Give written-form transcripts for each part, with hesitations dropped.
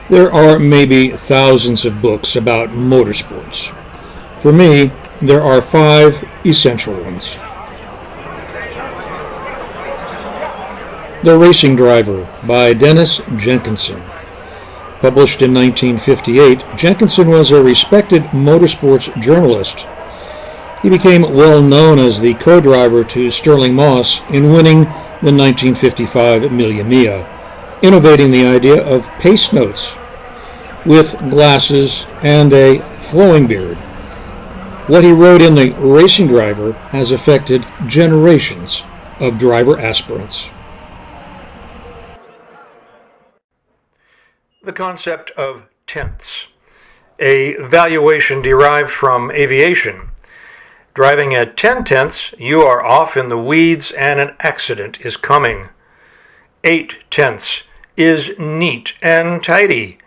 There are maybe thousands of books about motorsports. For me, there are 5 essential ones. The Racing Driver by Dennis Jenkinson. Published in 1958, Jenkinson was a respected motorsports journalist. He became well known as the co-driver to Sterling Moss in winning the 1955 Mille Miglia, innovating the idea of pace notes with glasses and a flowing beard. What he wrote in The Racing Driver has affected generations of driver aspirants. The concept of tenths, a valuation derived from aviation. Driving at 10 tenths, you are off in the weeds and an accident is coming. 8 tenths is neat and tidy,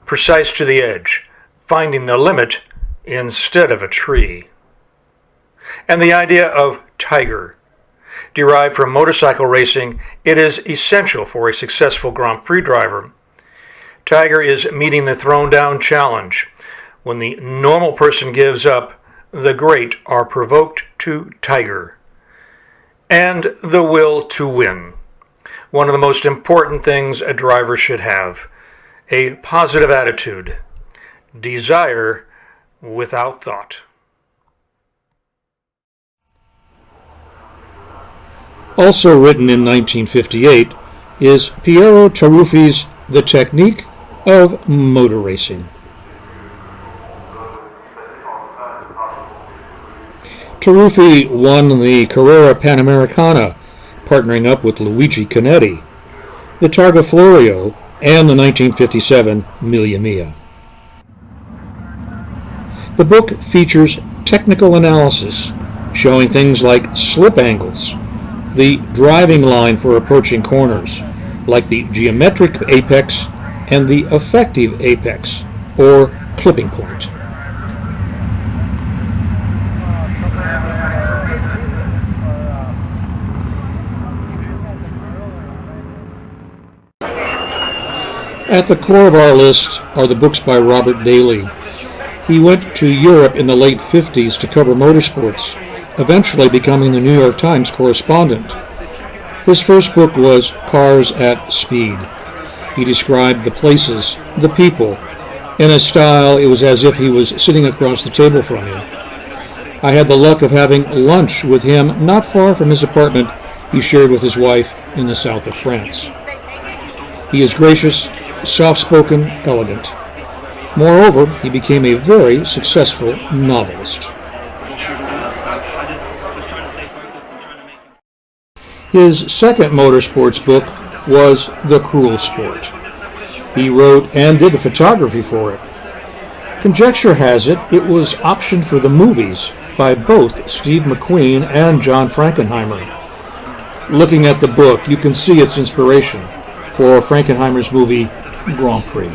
precise to the edge, finding the limit instead of a tree. And the idea of tiger. Derived from motorcycle racing, it is essential for a successful Grand Prix driver. Tiger is meeting the thrown down challenge. When the normal person gives up, the great are provoked to tiger. And the will to win. One of the most important things a driver should have. A positive attitude. Desire without thought. Also written in 1958 is Piero Taruffi's The Technique of Motor Racing. Taruffi won the Carrera Panamericana, partnering up with Luigi Canetti, the Targa Florio, and the 1957 Mille Miglia. The book features technical analysis, showing things like slip angles, the driving line for approaching corners, like the geometric apex and the effective apex, or clipping point. At the core of our list are the books by Robert Daly. He went to Europe in the late 50s to cover motorsports, eventually becoming the New York Times correspondent. His first book was Cars at Speed. He described the places, the people. In a style, it was as if he was sitting across the table from you. I had the luck of having lunch with him not far from his apartment he shared with his wife in the south of France. He is gracious, soft-spoken, elegant. Moreover, he became a very successful novelist. His second motorsports book was The Cruel Sport. He wrote and did the photography for it. Conjecture has it was optioned for the movies by both Steve McQueen and John Frankenheimer. Looking at the book, you can see its inspiration for Frankenheimer's movie Grand Prix.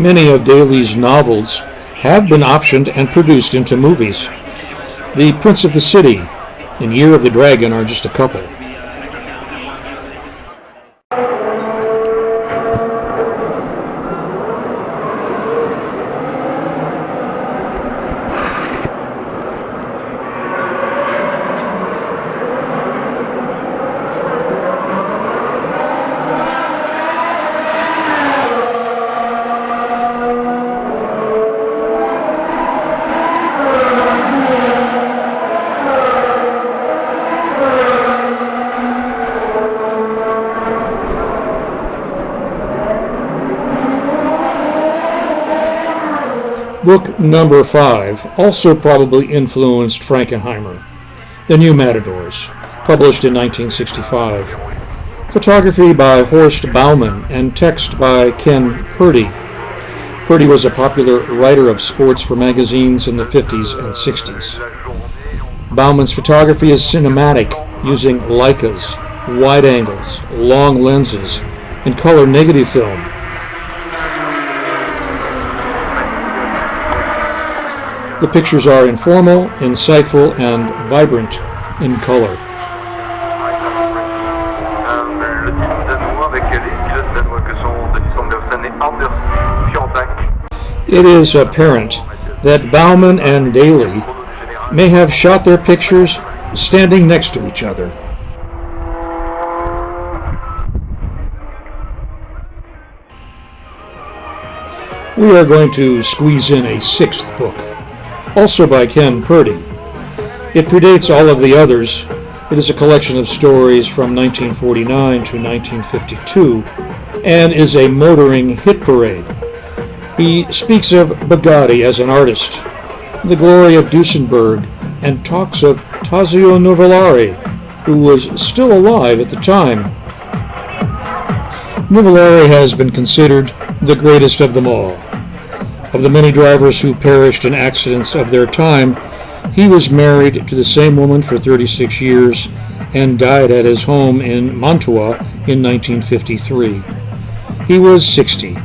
Many of Daly's novels have been optioned and produced into movies. The Prince of the City and Year of the Dragon are just a couple. Book number 5 also probably influenced Frankenheimer, The New Matadors, published in 1965. Photography by Horst Baumann and text by Ken Purdy. Purdy was a popular writer of sports for magazines in the 50s and 60s. Baumann's photography is cinematic, using Leicas, wide angles, long lenses, and color negative film. The pictures are informal, insightful, and vibrant in color. It is apparent that Bauman and Daly may have shot their pictures standing next to each other. We are going to squeeze in a sixth book, also by Ken Purdy. It predates all of the others. It is a collection of stories from 1949 to 1952 and is a motoring hit parade. He speaks of Bugatti as an artist, the glory of Duesenberg, and talks of Tazio Nuvolari, who was still alive at the time. Nuvolari has been considered the greatest of them all. Of the many drivers who perished in accidents of their time, he was married to the same woman for 36 years and died at his home in Mantua in 1953. He was 60.